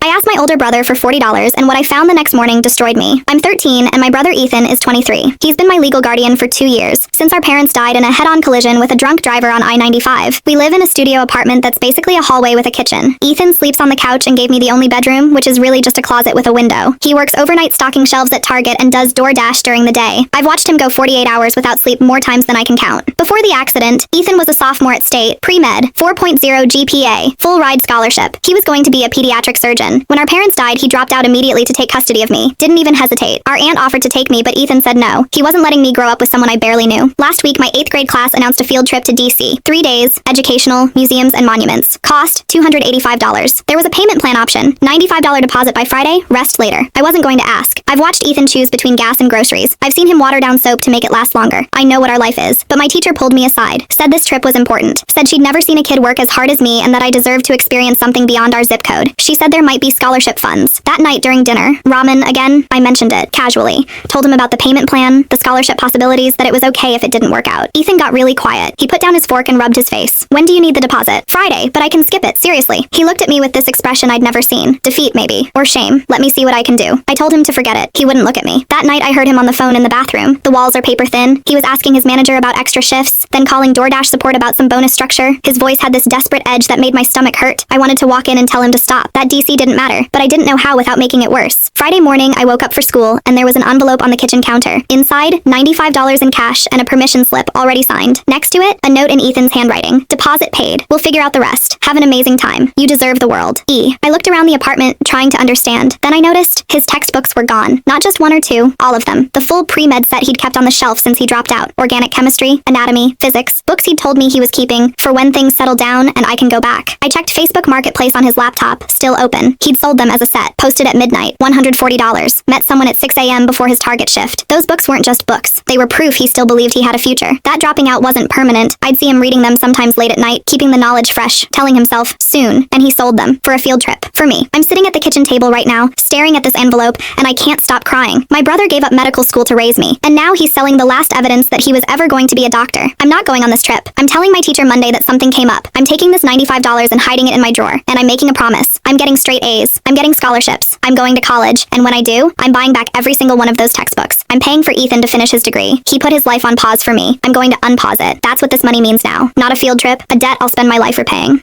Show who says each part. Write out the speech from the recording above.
Speaker 1: I asked my older brother for $40, and what I found the next morning destroyed me. I'm 13, and my brother Ethan is 23. He's been my legal guardian for 2 years, since our parents died in a head-on collision with a drunk driver on I-95. We live in a studio apartment that's basically a hallway with a kitchen. Ethan sleeps on the couch and gave me the only bedroom, which is really just a closet with a window. He works overnight stocking shelves at Target and does DoorDash during the day. I've watched him go 48 hours without sleep more times than I can count. Before the accident, Ethan was a sophomore at State, pre-med, 4.0 GPA, full ride scholarship. He was going to be a pediatric surgeon. When our parents died, he dropped out immediately to take custody of me. Didn't even hesitate. Our aunt offered to take me, but Ethan said no. He wasn't letting me grow up with someone I barely knew. Last week, my 8th grade class announced a field trip to DC. 3 days, educational, museums, and monuments. Cost, $285. There was a payment plan option. $95 deposit by Friday, rest later. I wasn't going to ask. I've watched Ethan choose between gas and groceries. I've seen him water down soap to make it last longer. I know what our life is. But my teacher pulled me aside. Said this trip was important. Said she'd never seen a kid work as hard as me and that I deserved to experience something beyond our zip code. She said there might be scholarship funds. That night during dinner, ramen again, I mentioned it, casually. Told him about the payment plan, the scholarship possibilities, that it was okay if it didn't work out. Ethan got really quiet. He put down his fork and rubbed his face. When do you need the deposit? Friday, but I can skip it, seriously. He looked at me with this expression I'd never seen. Defeat, maybe. Or shame. Let me see what I can do. I told him to forget it. He wouldn't look at me. That night I heard him on the phone in the bathroom. The walls are paper thin. He was asking his manager about extra shifts, then calling DoorDash support about some bonus structure. His voice had this desperate edge that made my stomach hurt. I wanted to walk in and tell him to stop. That DC didn't matter, but I didn't know how without making it worse. Friday morning, I woke up for school, and there was an envelope on the kitchen counter. Inside, $95 in cash and a permission slip already signed. Next to it, a note in Ethan's handwriting. Deposit paid. We'll figure out the rest. Have an amazing time. You deserve the world. E. I looked around the apartment, trying to understand. Then I noticed his textbooks were gone. Not just 1 or 2, all of them. The full pre-med set he'd kept on the shelf since he dropped out. Organic chemistry, anatomy, physics, books he'd told me he was keeping for when things settle down and I can go back. I checked Facebook Marketplace on his laptop, still open. He'd sold them as a set, posted at midnight, $140. Met someone at 6 a.m. before his Target shift. Those books weren't just books. They were proof he still believed he had a future. That dropping out wasn't permanent. I'd see him reading them sometimes late at night, keeping the knowledge fresh, telling himself, soon, and he sold them for a field trip. For me, I'm sitting at the kitchen table right now, staring at this envelope, and I can't stop crying. My brother gave up medical school to raise me, and now he's selling the last evidence that he was ever going to be a doctor. I'm not going on this trip. I'm telling my teacher Monday that something came up. I'm taking this $95 and hiding it in my drawer, and I'm making a promise. I'm getting straight A's. I'm getting scholarships. I'm going to college, and when I do, I'm buying back every single one of those textbooks. I'm paying for Ethan to finish his degree. He put his life on pause for me. I'm going to unpause it. That's what this money means now. Not a field trip, a debt I'll spend my life repaying.